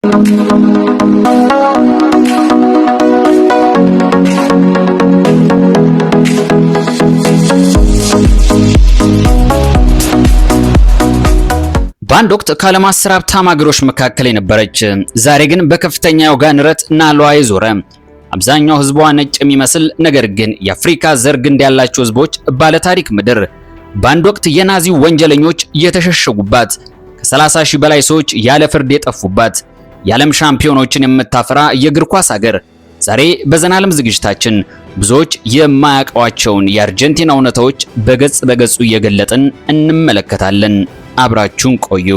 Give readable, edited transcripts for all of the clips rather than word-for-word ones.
በአንድ ወቅት ከዓለም 10 ሀብታም ሀገሮች መካከል የነበረች ዛሬ ግን በከፍተኛ የዋጋ ንረት ናሏ የዞረ አብዛኛው ህዝቧ ነጭ የሚመስል ነገር ግን የአፍሪካ ዘር ግንድ ያላቸው ህዝቦች ባለታሪክ ምድር በአንድ ወቅት የናዚው ወንጀለኞች የተሸሸጉባት ከ30 ሺህ በላይ ሰዎች ያለ ፍርድ የጠፉባት የዓለም ሻምፒዮኖችን የምታፈራ የእግር ኳስ ሀገር ዛሬ በዘናለም ዝግጅታችን ብዙዎች የማያውቋቸውን የአርጀንቲና እውነታዎች በገጽ በገጹ እየገለጥን እንመለከታለን። አብራችሁን ቆዩ።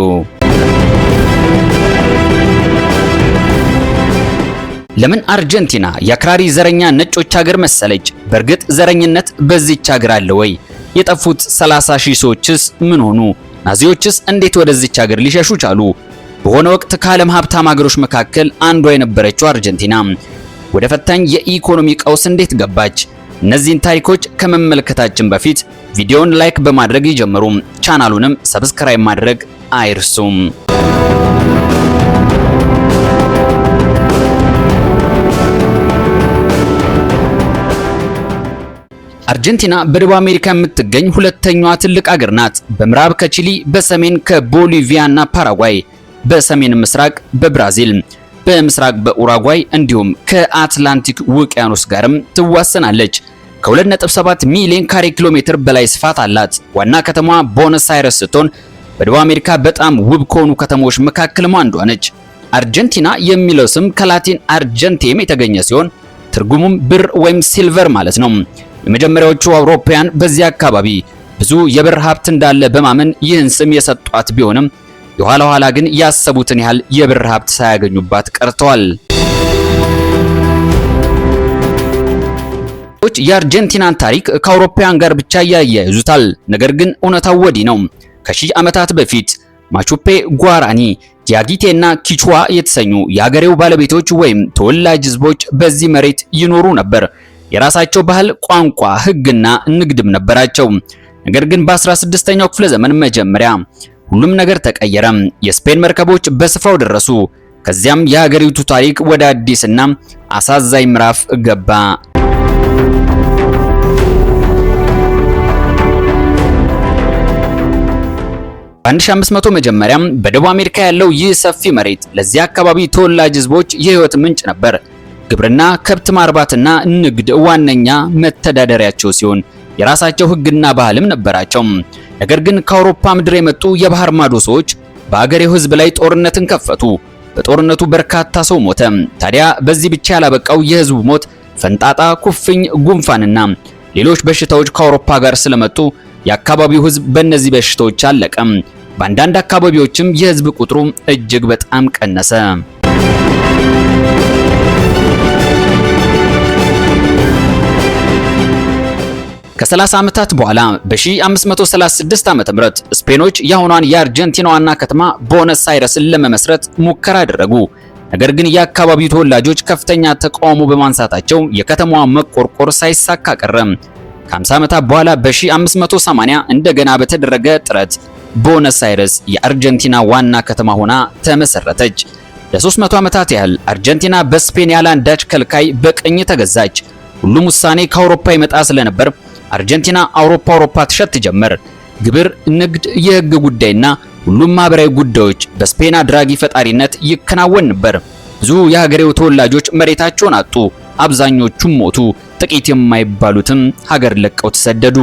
ለምን አርጀንቲና የአክራሪ ዘረኛ ነጮች ሀገር መሰለች? በእርግጥ ዘረኝነት በዚህች ሀገር አለ ወይ? የጠፉት 30 ሺህ ሰዎችስ ምን ሆኑ? ናዚዎችስ እንዴት ወደዚህች ሀገር ሊሸሹ ቻሉ? በሆነ ወቅት ከዓለም ሀብታም ሀገሮች መካከል አንዷ የነበረችው አርጀንቲና ወደ ፈታኝ የኢኮኖሚ ቀውስ እንዴት ገባች? እነዚህን ታሪኮች ከመመልከታችን በፊት ቪዲዮውን ላይክ በማድረግ ይጀምሩ። ቻናሉንም ሰብስክራይብ ማድረግ አይርሱም። አርጀንቲና በደቡብ አሜሪካ የምትገኝ ሁለተኛዋ ትልቅ ሀገር ናት። በምዕራብ ከቺሊ፣ በሰሜን ከቦሊቪያና ፓራጓይ፣ በሰሜን ምስራቅ በብራዚል፣ በምስራቅ በኡራጓይ እንዲሁም ከአትላንቲክ ውቅያኖስ ጋርም ትዋሰናለች። ከ2.7 ሚሊዮን ካሬ ኪሎ ሜትር በላይ ስፋት አላት። ዋና ከተማዋ ቦነስ አይረስ ስትሆን በደቡብ አሜሪካ በጣም ውብ ከሆኑ ከተሞች መካከል አንዷ ነች። አርጀንቲና የሚለው ስም ከላቲን አርጀንቴም የተገኘ ሲሆን ትርጉሙም ብር ወይም ሲልቨር ማለት ነው። የመጀመሪያዎቹ አውሮፓውያን በዚህ አካባቢ ብዙ የብር ሀብት እንዳለ በማመን ይህን ስም የሰጧት ቢሆንም የኋላ ኋላ ግን ያሰቡትን ያህል የብር ሀብት ሳያገኙባት ቀርተዋል። የአርጀንቲናን ታሪክ ከአውሮፓውያን ጋር ብቻ ያያይዙታል። ነገር ግን እውነታው ወዲህ ነው። ከሺህ ዓመታት በፊት ማቹፔ፣ ጓራኒ፣ ዲያጊቴና ኪቹዋ የተሰኙ የሀገሬው ባለቤቶች ወይም ተወላጅ ህዝቦች በዚህ መሬት ይኖሩ ነበር። የራሳቸው ባህል፣ ቋንቋ፣ ህግና ንግድም ነበራቸው። ነገር ግን በ16ኛው ክፍለ ዘመን መጀመሪያ ሁሉም ነገር ተቀየረ። የስፔን መርከቦች በስፍራው ደረሱ። ከዚያም የሀገሪቱ ታሪክ ወደ አዲስና አሳዛኝ ምዕራፍ ገባ። በ1500 መጀመሪያም በደቡብ አሜሪካ ያለው ይህ ሰፊ መሬት ለዚህ አካባቢ ተወላጅ ህዝቦች የህይወት ምንጭ ነበር። ግብርና፣ ከብት ማርባትና ንግድ ዋነኛ መተዳደሪያቸው ሲሆን የራሳቸው ህግና ባህልም ነበራቸው። ነገር ግን ከአውሮፓ ምድር የመጡ የባህር ማዶ ሰዎች በአገሬው ህዝብ ላይ ጦርነትን ከፈቱ። በጦርነቱ በርካታ ሰው ሞተ። ታዲያ በዚህ ብቻ ያላበቃው የህዝቡ ሞት ፈንጣጣ፣ ኩፍኝ፣ ጉንፋንና ሌሎች በሽታዎች ከአውሮፓ ጋር ስለመጡ የአካባቢው ህዝብ በእነዚህ በሽታዎች አለቀ። በአንዳንድ አካባቢዎችም የህዝብ ቁጥሩ እጅግ በጣም ቀነሰ። ከ30 ዓመታት በኋላ በ1536 ዓ.ም ስፔኖች የአሁኗን የአርጀንቲና ዋና ከተማ ቦነስ አይረስን ለመመስረት ሙከራ አደረጉ። ነገር ግን የአካባቢው ተወላጆች ከፍተኛ ተቃውሞ በማንሳታቸው የከተማዋ መቆርቆር ሳይሳካ ቀረ። ከ50 ዓመታት በኋላ በ1580 እንደገና በተደረገ ጥረት ቦነስ አይረስ የአርጀንቲና ዋና ከተማ ሆና ተመሰረተች። ለ300 ዓመታት ያህል አርጀንቲና በስፔን ያለ አንዳች ከልካይ በቅኝ ተገዛች። ሁሉም ውሳኔ ከአውሮፓ ይመጣ ስለነበር አርጀንቲና አውሮፓ ትሸት ጀመር። ግብር፣ ንግድ፣ የህግ ጉዳይና ሁሉም ማህበራዊ ጉዳዮች በስፔን አድራጊ ፈጣሪነት ይከናወን ነበር። ብዙ የሀገሬው ተወላጆች መሬታቸውን አጡ። አብዛኞቹም ሞቱ። ጥቂት የማይባሉትም ሀገር ለቀው ተሰደዱ።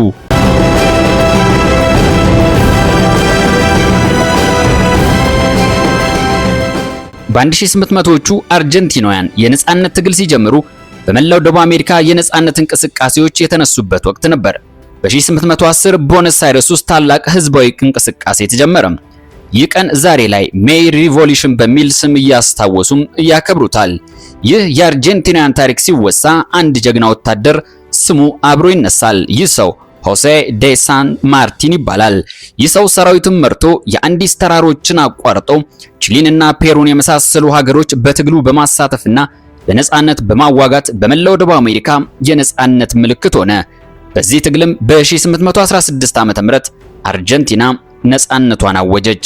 በ1800ዎቹ አርጀንቲናውያን የነጻነት ትግል ሲጀምሩ በመላው ደቡብ አሜሪካ የነጻነት እንቅስቃሴዎች የተነሱበት ወቅት ነበር። በ1810 ቦነስ አይረስ ውስጥ ታላቅ ህዝባዊ እንቅስቃሴ ተጀመረ። ይህ ቀን ዛሬ ላይ ሜይ ሪቮሉሽን በሚል ስም እያስታወሱም ያከብሩታል። ይህ የአርጀንቲናን ታሪክ ሲወሳ አንድ ጀግና ወታደር ስሙ አብሮ ይነሳል። ይህ ሰው ሆሴ ዴ ሳን ማርቲን ይባላል። ይህ ሰው ሰራዊቱን መርቶ የአንዲስ ተራሮችን አቋርጦ ቺሊንና ፔሩን የመሳሰሉ ሀገሮች በትግሉ በማሳተፍና በነጻነት በማዋጋት በመላው ደቡብ አሜሪካ የነጻነት ምልክት ሆነ። በዚህ ትግልም በ1816 ዓ.ም አርጀንቲና ነጻነቷን አወጀች።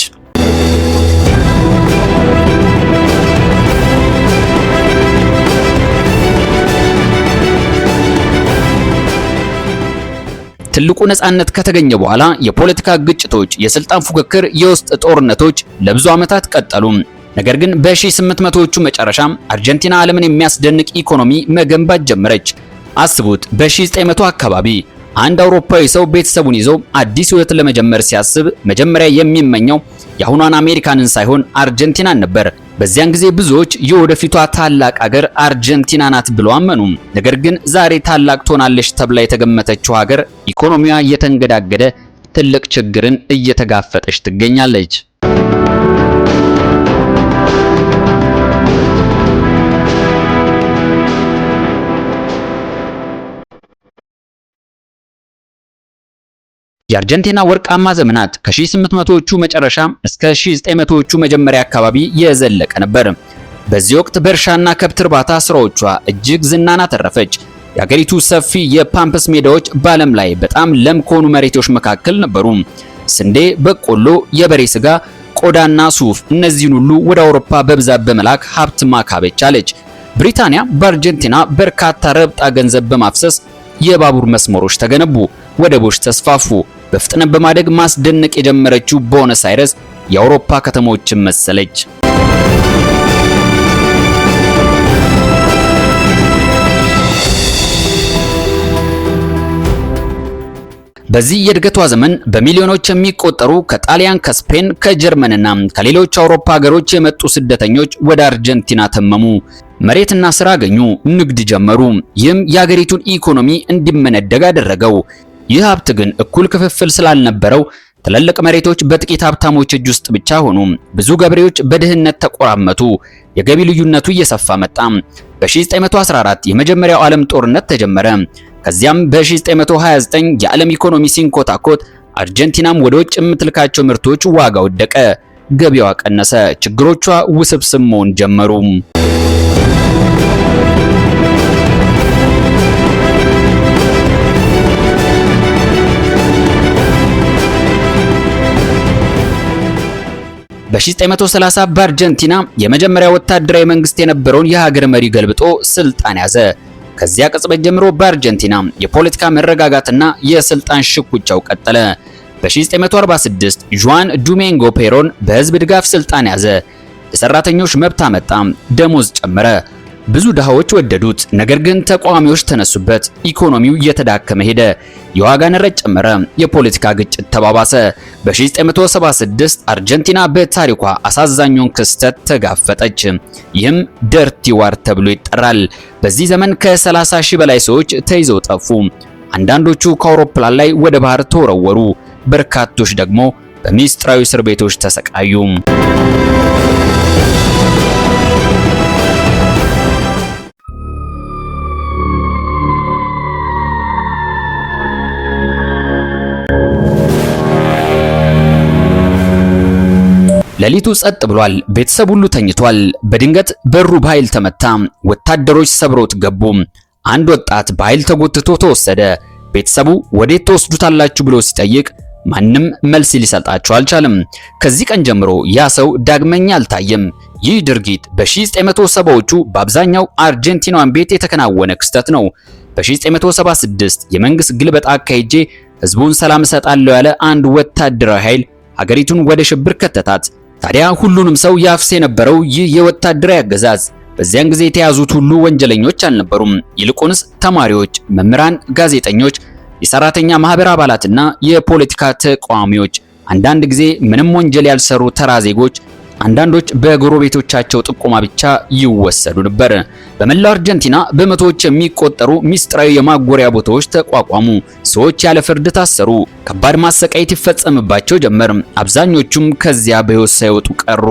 ትልቁ ነፃነት ከተገኘ በኋላ የፖለቲካ ግጭቶች፣ የስልጣን ፉክክር፣ የውስጥ ጦርነቶች ለብዙ ዓመታት ቀጠሉ። ነገር ግን በ1800ዎቹ መጨረሻ አርጀንቲና ዓለምን የሚያስደንቅ ኢኮኖሚ መገንባት ጀመረች። አስቡት፣ በ1900 አካባቢ አንድ አውሮፓዊ ሰው ቤተሰቡን ይዞ አዲስ ሕይወት ለመጀመር ሲያስብ መጀመሪያ የሚመኘው የአሁኗን አሜሪካንን ሳይሆን አርጀንቲናን ነበር። በዚያን ጊዜ ብዙዎች የወደፊቷ ታላቅ ሀገር አርጀንቲና ናት ብለው አመኑ። ነገር ግን ዛሬ ታላቅ ትሆናለች ተብላ የተገመተችው ሀገር ኢኮኖሚዋ እየተንገዳገደ ትልቅ ችግርን እየተጋፈጠች ትገኛለች። የአርጀንቲና ወርቃማ ዘመናት ከ1800ዎቹ መጨረሻ እስከ 1900ዎቹ መጀመሪያ አካባቢ የዘለቀ ነበር። በዚህ ወቅት በእርሻና ከብት እርባታ ስራዎቿ እጅግ ዝናን አተረፈች። የአገሪቱ ሰፊ የፓምፕስ ሜዳዎች በዓለም ላይ በጣም ለም ከሆኑ መሬቶች መካከል ነበሩ። ስንዴ፣ በቆሎ፣ የበሬ ስጋ፣ ቆዳና ሱፍ፣ እነዚህን ሁሉ ወደ አውሮፓ በብዛት በመላክ ሀብት ማካበች አለች። ብሪታንያ በአርጀንቲና በርካታ ረብጣ ገንዘብ በማፍሰስ የባቡር መስመሮች ተገነቡ፣ ወደቦች ተስፋፉ። በፍጥነት በማደግ ማስደነቅ የጀመረችው ቦነስ አይረስ የአውሮፓ ከተሞችን መሰለች። በዚህ የእድገቷ ዘመን በሚሊዮኖች የሚቆጠሩ ከጣሊያን፣ ከስፔን፣ ከጀርመንና ከሌሎች አውሮፓ ሀገሮች የመጡ ስደተኞች ወደ አርጀንቲና ተመሙ። መሬትና ስራ አገኙ፣ ንግድ ጀመሩ። ይህም የሀገሪቱን ኢኮኖሚ እንዲመነደግ አደረገው። ይህ ሀብት ግን እኩል ክፍፍል ስላልነበረው ትልልቅ መሬቶች በጥቂት ሀብታሞች እጅ ውስጥ ብቻ ሆኑ። ብዙ ገበሬዎች በድህነት ተቆራመቱ። የገቢ ልዩነቱ እየሰፋ መጣ። በ1914 የመጀመሪያው ዓለም ጦርነት ተጀመረ። ከዚያም በ1929 የዓለም ኢኮኖሚ ሲንኮታኮት አርጀንቲናም ወደ ውጭ የምትልካቸው ምርቶች ዋጋ ወደቀ፣ ገቢዋ ቀነሰ፣ ችግሮቿ ውስብስብ መሆን ጀመሩ። በ1930 በአርጀንቲና የመጀመሪያ ወታደራዊ መንግስት የነበረውን የሀገር መሪ ገልብጦ ስልጣን ያዘ። ከዚያ ቅጽበት ጀምሮ በአርጀንቲና የፖለቲካ መረጋጋትና የስልጣን ሽኩቻው ቀጠለ። በ1946 ዡዋን ዶሚንጎ ፔሮን በህዝብ ድጋፍ ስልጣን ያዘ። የሰራተኞች መብት አመጣ፣ ደሞዝ ጨመረ። ብዙ ድሃዎች ወደዱት። ነገር ግን ተቃዋሚዎች ተነሱበት። ኢኮኖሚው እየተዳከመ ሄደ። የዋጋ ንረት ጨመረ። የፖለቲካ ግጭት ተባባሰ። በ1976 አርጀንቲና በታሪኳ አሳዛኙን ክስተት ተጋፈጠች። ይህም ደርቲ ዋር ተብሎ ይጠራል። በዚህ ዘመን ከ30 ሺህ በላይ ሰዎች ተይዘው ጠፉ። አንዳንዶቹ ከአውሮፕላን ላይ ወደ ባህር ተወረወሩ። በርካቶች ደግሞ በሚስጥራዊ እስር ቤቶች ተሰቃዩ። ሌሊቱ ጸጥ ብሏል። ቤተሰብ ሁሉ ተኝቷል። በድንገት በሩ በኃይል ተመታ። ወታደሮች ሰብረውት ገቡ። አንድ ወጣት በኃይል ተጎትቶ ተወሰደ። ቤተሰቡ ወዴት ተወስዱታላችሁ ብሎ ሲጠይቅ ማንም መልስ ሊሰጣቸው አልቻለም። ከዚህ ቀን ጀምሮ ያ ሰው ዳግመኛ አልታየም። ይህ ድርጊት በ1970ዎቹ በአብዛኛው አርጀንቲናውያን ቤት የተከናወነ ክስተት ነው። በ1976 የመንግስት ግልበጣ አካሄጄ ህዝቡን ሰላም እሰጣለሁ ያለ አንድ ወታደራዊ ኃይል ሀገሪቱን ወደ ሽብር ከተታት። ታዲያ ሁሉንም ሰው ያፍስ የነበረው ይህ የወታደራዊ አገዛዝ በዚያን ጊዜ የተያዙት ሁሉ ወንጀለኞች አልነበሩም። ይልቁንስ ተማሪዎች፣ መምህራን፣ ጋዜጠኞች፣ የሰራተኛ ማህበር አባላትና የፖለቲካ ተቃዋሚዎች፣ አንዳንድ ጊዜ ምንም ወንጀል ያልሰሩ ተራ ዜጎች፣ አንዳንዶች በጎረቤቶቻቸው ጥቆማ ብቻ ይወሰዱ ነበር። በመላው አርጀንቲና በመቶዎች የሚቆጠሩ ሚስጥራዊ የማጎሪያ ቦታዎች ተቋቋሙ። ሰዎች ያለ ፍርድ ታሰሩ። ከባድ ማሰቃየት ይፈጸምባቸው ጀመር። አብዛኞቹም ከዚያ በሕይወት ሳይወጡ ቀሩ።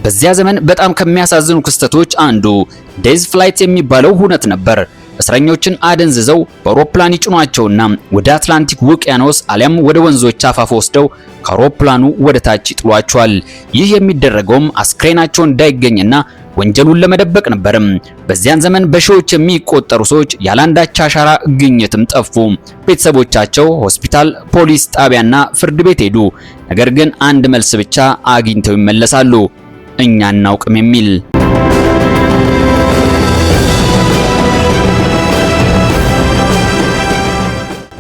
በዚያ ዘመን በጣም ከሚያሳዝኑ ክስተቶች አንዱ ዴዝ ፍላይት የሚባለው ሁነት ነበር። እስረኞችን አደንዝዘው በአውሮፕላን ይጭኗቸውና ወደ አትላንቲክ ውቅያኖስ አሊያም ወደ ወንዞች አፋፍ ወስደው ከአውሮፕላኑ ወደ ታች ይጥሏቸዋል። ይህ የሚደረገውም አስክሬናቸው እንዳይገኝና ወንጀሉን ለመደበቅ ነበር። በዚያን ዘመን በሺዎች የሚቆጠሩ ሰዎች ያላንዳች አሻራ ግኝትም ጠፉ። ቤተሰቦቻቸው ሆስፒታል፣ ፖሊስ ጣቢያና ፍርድ ቤት ሄዱ። ነገር ግን አንድ መልስ ብቻ አግኝተው ይመለሳሉ፣ እኛ አናውቅም የሚል።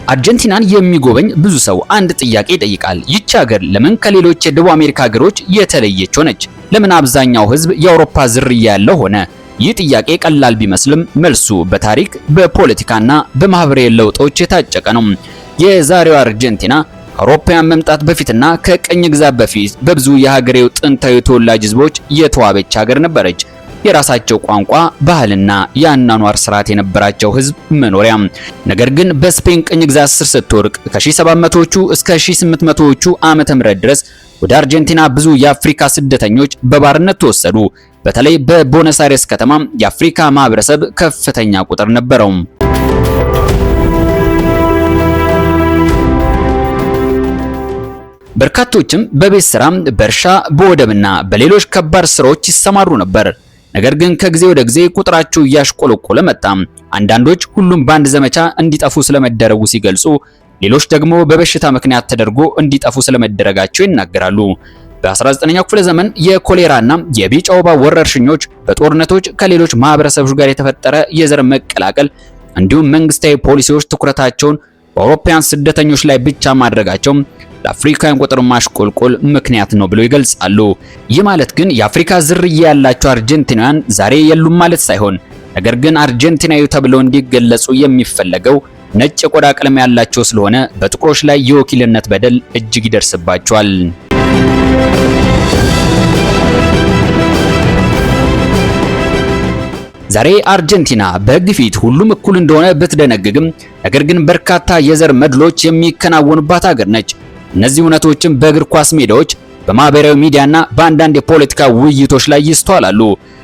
አርጀንቲናን የሚጎበኝ ብዙ ሰው አንድ ጥያቄ ይጠይቃል። ይህች ሀገር ለምን ከሌሎች የደቡብ አሜሪካ ሀገሮች የተለየች ሆነች? ለምን አብዛኛው ሕዝብ የአውሮፓ ዝርያ ያለው ሆነ? ይህ ጥያቄ ቀላል ቢመስልም መልሱ በታሪክ በፖለቲካና በማህበራዊ ለውጦች የታጨቀ ነው። የዛሬዋ አርጀንቲና ከአውሮፓውያን መምጣት በፊትና ከቀኝ ግዛት በፊት በብዙ የሀገሬው ጥንታዊ ተወላጅ ሕዝቦች የተዋበች ሀገር ነበረች። የራሳቸው ቋንቋ፣ ባህልና የአኗኗር ስርዓት የነበራቸው ህዝብ መኖሪያ። ነገር ግን በስፔን ቅኝ ግዛት ስር ስትወድቅ ከ1700ዎቹ እስከ 1800ዎቹ ዓመተ ምህረት ድረስ ወደ አርጀንቲና ብዙ የአፍሪካ ስደተኞች በባርነት ተወሰዱ። በተለይ በቦነስ አይረስ ከተማ የአፍሪካ ማህበረሰብ ከፍተኛ ቁጥር ነበረው። በርካቶችም በቤት ስራ፣ በእርሻ፣ በወደብና በሌሎች ከባድ ስራዎች ይሰማሩ ነበር። ነገር ግን ከጊዜ ወደ ጊዜ ቁጥራቸው እያሽቆለቆለ መጣ። አንዳንዶች ሁሉም በአንድ ዘመቻ እንዲጠፉ ስለመደረጉ ሲገልጹ፣ ሌሎች ደግሞ በበሽታ ምክንያት ተደርጎ እንዲጠፉ ስለመደረጋቸው ይናገራሉ። በ19ኛው ክፍለ ዘመን የኮሌራና የቢጫ ወባ ወረርሽኞች፣ በጦርነቶች፣ ከሌሎች ማህበረሰቦች ጋር የተፈጠረ የዘር መቀላቀል እንዲሁም መንግስታዊ ፖሊሲዎች ትኩረታቸውን በአውሮፓውያን ስደተኞች ላይ ብቻ ማድረጋቸው ለአፍሪካውያን ቁጥር ማሽቆልቆል ምክንያት ነው ብለው ይገልጻሉ። ይህ ማለት ግን የአፍሪካ ዝርያ ያላቸው አርጀንቲናውያን ዛሬ የሉም ማለት ሳይሆን፣ ነገር ግን አርጀንቲናዊ ተብለው እንዲገለጹ የሚፈለገው ነጭ የቆዳ ቀለም ያላቸው ስለሆነ በጥቁሮች ላይ የወኪልነት በደል እጅግ ይደርስባቸዋል። ዛሬ አርጀንቲና በሕግ ፊት ሁሉም እኩል እንደሆነ ብትደነግግም፣ ነገር ግን በርካታ የዘር መድሎች የሚከናወኑባት ሀገር ነች። እነዚህ እውነቶችም በእግር ኳስ ሜዳዎች፣ በማህበራዊ ሚዲያና በአንዳንድ የፖለቲካ ውይይቶች ላይ ይስተዋላሉ።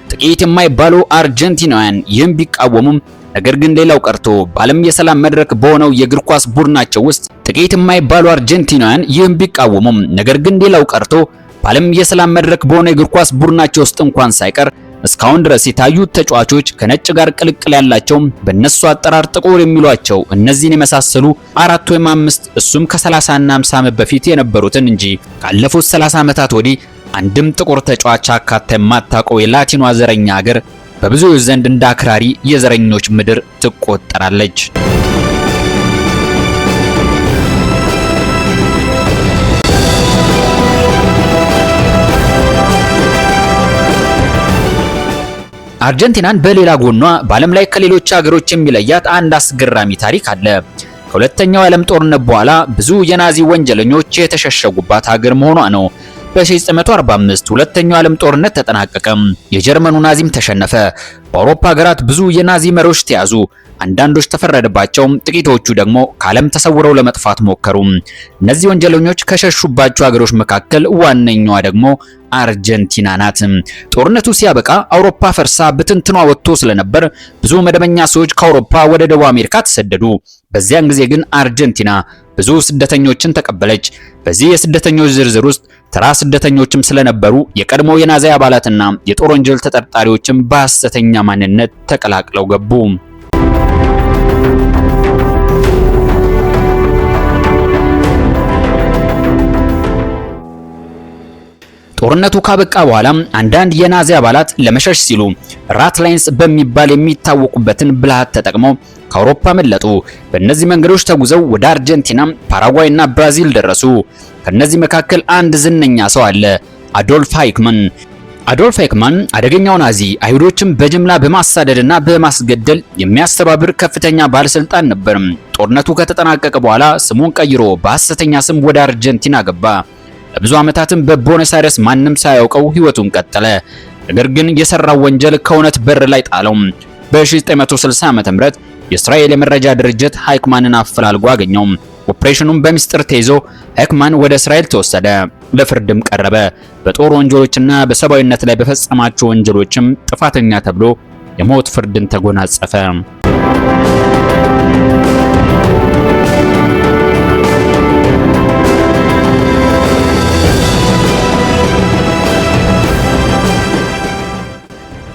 ጥቂት የማይባሉ አርጀንቲናውያን ይህም ቢቃወሙም፣ ነገር ግን ሌላው ቀርቶ በዓለም የሰላም መድረክ በሆነው የእግር ኳስ ቡድናቸው ውስጥ ጥቂት የማይባሉ አርጀንቲናውያን ይህም ቢቃወሙም፣ ነገር ግን ሌላው ቀርቶ በዓለም የሰላም መድረክ በሆነው የእግር ኳስ ቡድናቸው ውስጥ እንኳን ሳይቀር እስካሁን ድረስ የታዩት ተጫዋቾች ከነጭ ጋር ቅልቅል ያላቸው በእነሱ አጠራር ጥቁር የሚሏቸው እነዚህን የመሳሰሉ 4 ወይም 5 እሱም ከ30 እና 50 ዓመት በፊት የነበሩትን እንጂ ካለፉት 30 ዓመታት ወዲህ አንድም ጥቁር ተጫዋች አካታ የማታውቀው የላቲኗ ዘረኛ ሀገር በብዙዎች ዘንድ እንደ አክራሪ የዘረኞች ምድር ትቆጠራለች። አርጀንቲናን በሌላ ጎኗ በዓለም ላይ ከሌሎች ሀገሮች የሚለያት አንድ አስገራሚ ታሪክ አለ። ከሁለተኛው የዓለም ጦርነት በኋላ ብዙ የናዚ ወንጀለኞች የተሸሸጉባት ሀገር መሆኗ ነው። በ1945 ሁለተኛው የዓለም ጦርነት ተጠናቀቀ። የጀርመኑ ናዚም ተሸነፈ። በአውሮፓ ሀገራት ብዙ የናዚ መሪዎች ተያዙ። አንዳንዶች ተፈረደባቸው፣ ጥቂቶቹ ደግሞ ከዓለም ተሰውረው ለመጥፋት ሞከሩ። እነዚህ ወንጀለኞች ከሸሹባቸው ሀገሮች መካከል ዋነኛዋ ደግሞ አርጀንቲና ናት። ጦርነቱ ሲያበቃ አውሮፓ ፈርሳ ብትንትኗ ወጥቶ ስለነበር ብዙ መደበኛ ሰዎች ከአውሮፓ ወደ ደቡብ አሜሪካ ተሰደዱ። በዚያን ጊዜ ግን አርጀንቲና ብዙ ስደተኞችን ተቀበለች። በዚህ የስደተኞች ዝርዝር ውስጥ ተራ ስደተኞችም ስለነበሩ የቀድሞ የናዚ አባላትና የጦር ወንጀል ተጠርጣሪዎችም በሐሰተኛ ማንነት ተቀላቅለው ገቡ። ጦርነቱ ካበቃ በኋላ አንዳንድ የናዚ አባላት ለመሸሽ ሲሉ ራትላይንስ በሚባል የሚታወቁበትን ብልሃት ተጠቅመው ከአውሮፓ መለጡ። በእነዚህ መንገዶች ተጉዘው ወደ አርጀንቲና፣ ፓራጓይ እና ብራዚል ደረሱ። ከነዚህ መካከል አንድ ዝነኛ ሰው አለ፣ አዶልፍ ሃይክማን። አዶልፍ ሃይክማን አደገኛው ናዚ አይሁዶችን በጅምላ በማሳደድና በማስገደል የሚያስተባብር ከፍተኛ ባለስልጣን ነበር። ጦርነቱ ከተጠናቀቀ በኋላ ስሙን ቀይሮ በሐሰተኛ ስም ወደ አርጀንቲና ገባ። ለብዙ ዓመታትም በቦነስ አይረስ ማንም ሳያውቀው ህይወቱን ቀጠለ። ነገር ግን የሰራው ወንጀል ከእውነት በር ላይ ጣለው። በ1960 ዓ.ም የእስራኤል የመረጃ ድርጅት ሃይክማንን አፈላልጎ አገኘው። ኦፕሬሽኑን በሚስጥር ተይዞ ሃይክማን ወደ እስራኤል ተወሰደ፣ ለፍርድም ቀረበ። በጦር ወንጀሎችና በሰብአዊነት ላይ በፈጸማቸው ወንጀሎችም ጥፋተኛ ተብሎ የሞት ፍርድን ተጎናጸፈ።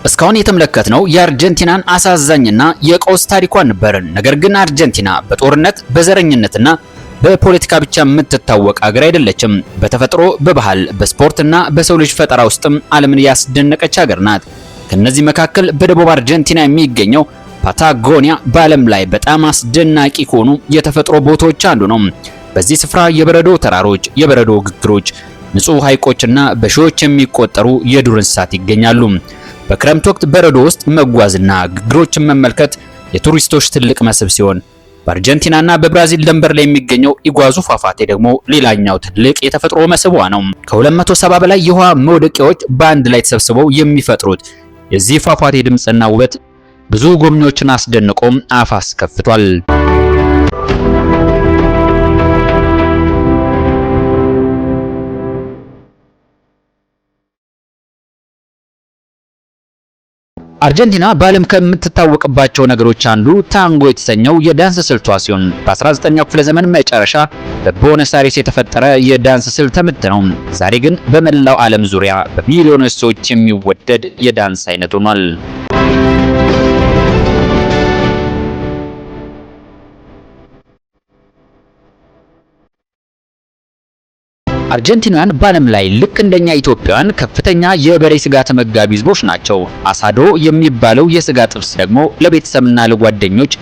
እስካሁን የተመለከትነው የአርጀንቲናን አሳዛኝና የቀውስ ታሪኳን ነበር። ነገር ግን አርጀንቲና በጦርነት በዘረኝነትና በፖለቲካ ብቻ የምትታወቅ ሀገር አይደለችም። በተፈጥሮ፣ በባህል፣ በስፖርትና በሰው ልጅ ፈጠራ ውስጥም ዓለምን ያስደነቀች ሀገር ናት። ከነዚህ መካከል በደቡብ አርጀንቲና የሚገኘው ፓታጎኒያ በዓለም ላይ በጣም አስደናቂ ከሆኑ የተፈጥሮ ቦታዎች አንዱ ነው። በዚህ ስፍራ የበረዶ ተራሮች፣ የበረዶ ግግሮች፣ ንጹህ ሐይቆችና በሺዎች የሚቆጠሩ የዱር እንስሳት ይገኛሉ። በክረምት ወቅት በረዶ ውስጥ መጓዝና ግግሮችን መመልከት የቱሪስቶች ትልቅ መስህብ ሲሆን በአርጀንቲናና በብራዚል ድንበር ላይ የሚገኘው ኢጓዙ ፏፏቴ ደግሞ ሌላኛው ትልቅ የተፈጥሮ መስህቧ ነው። ከ270 በላይ የውሃ መውደቂያዎች በአንድ ላይ ተሰብስበው የሚፈጥሩት የዚህ ፏፏቴ ድምጽና ውበት ብዙ ጎብኚዎችን አስደንቆም አፍ አስከፍቷል። አርጀንቲና በዓለም ከምትታወቅባቸው ነገሮች አንዱ ታንጎ የተሰኘው የዳንስ ስልቷ ሲሆን በ19ኛው ክፍለ ዘመን መጨረሻ በቦነስ አይሬስ የተፈጠረ የዳንስ ስልት ምት ነው። ዛሬ ግን በመላው ዓለም ዙሪያ በሚሊዮኖች ሰዎች የሚወደድ የዳንስ አይነት ሆኗል። አርጀንቲናውያን በዓለም ላይ ልክ እንደኛ ኢትዮጵያውያን ከፍተኛ የበሬ ስጋ ተመጋቢ ህዝቦች ናቸው። አሳዶ የሚባለው የስጋ ጥብስ ደግሞ ለቤተሰብና ለጓደኞች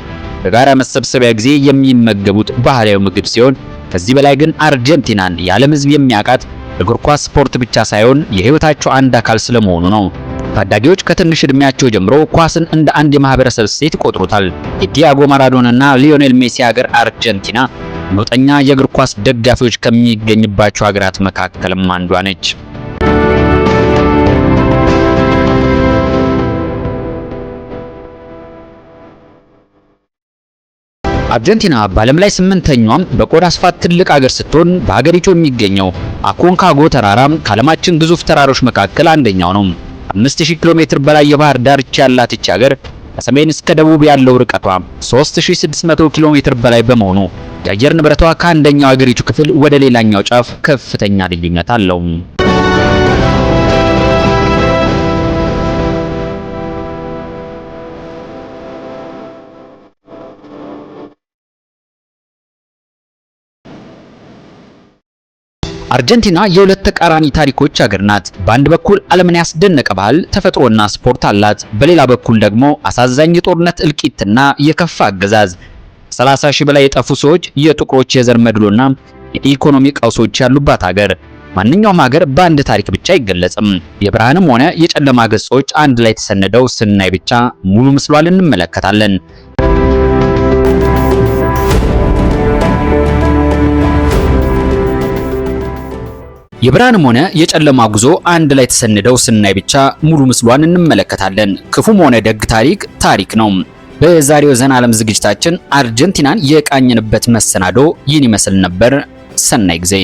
በጋራ መሰብሰቢያ ጊዜ የሚመገቡት ባህላዊ ምግብ ሲሆን ከዚህ በላይ ግን አርጀንቲናን የዓለም ህዝብ የሚያውቃት እግር ኳስ ስፖርት ብቻ ሳይሆን የህይወታቸው አንድ አካል ስለመሆኑ ነው። ታዳጊዎች ከትንሽ እድሜያቸው ጀምሮ ኳስን እንደ አንድ የማህበረሰብ እሴት ይቆጥሩታል። የዲያጎ ማራዶናና ሊዮኔል ሜሲ ሀገር አርጀንቲና ነውጠኛ የእግር ኳስ ደጋፊዎች ከሚገኝባቸው ሀገራት መካከልም አንዷ ነች። አርጀንቲና በዓለም ላይ 8ኛዋም በቆዳ ስፋት ትልቅ ሀገር ስትሆን በሀገሪቱ የሚገኘው አኮንካጎ ተራራም ከዓለማችን ግዙፍ ተራሮች መካከል አንደኛው ነው። 5000 ኪሎ ሜትር በላይ የባህር ዳርቻ ያላት ይህች ሀገር ከሰሜን እስከ ደቡብ ያለው ርቀቷ 3600 ኪሎ ሜትር በላይ በመሆኑ የአየር ንብረቷ ከአንደኛው ሀገሪቱ ክፍል ወደ ሌላኛው ጫፍ ከፍተኛ ልዩነት አለው። አርጀንቲና የሁለት ተቃራኒ ታሪኮች ሀገር ናት። በአንድ በኩል ዓለምን ያስደነቀ ባህል፣ ተፈጥሮና ስፖርት አላት። በሌላ በኩል ደግሞ አሳዛኝ የጦርነት እልቂትና የከፋ አገዛዝ፣ 30 ሺህ በላይ የጠፉ ሰዎች፣ የጥቁሮች የዘር መድሎና የኢኮኖሚ ቀውሶች ያሉባት ሀገር። ማንኛውም ሀገር በአንድ ታሪክ ብቻ አይገለጽም። የብርሃንም ሆነ የጨለማ ገጾች አንድ ላይ ተሰንደው ስናይ ብቻ ሙሉ ምስሏን እንመለከታለን። የብርሃንም ሆነ የጨለማ ጉዞ አንድ ላይ ተሰንደው ስናይ ብቻ ሙሉ ምስሏን እንመለከታለን። ክፉም ሆነ ደግ ታሪክ ነው። በዛሬው ዘና ዓለም ዝግጅታችን አርጀንቲናን የቃኘንበት መሰናዶ ይህን ይመስል ነበር። ሰናይ ጊዜ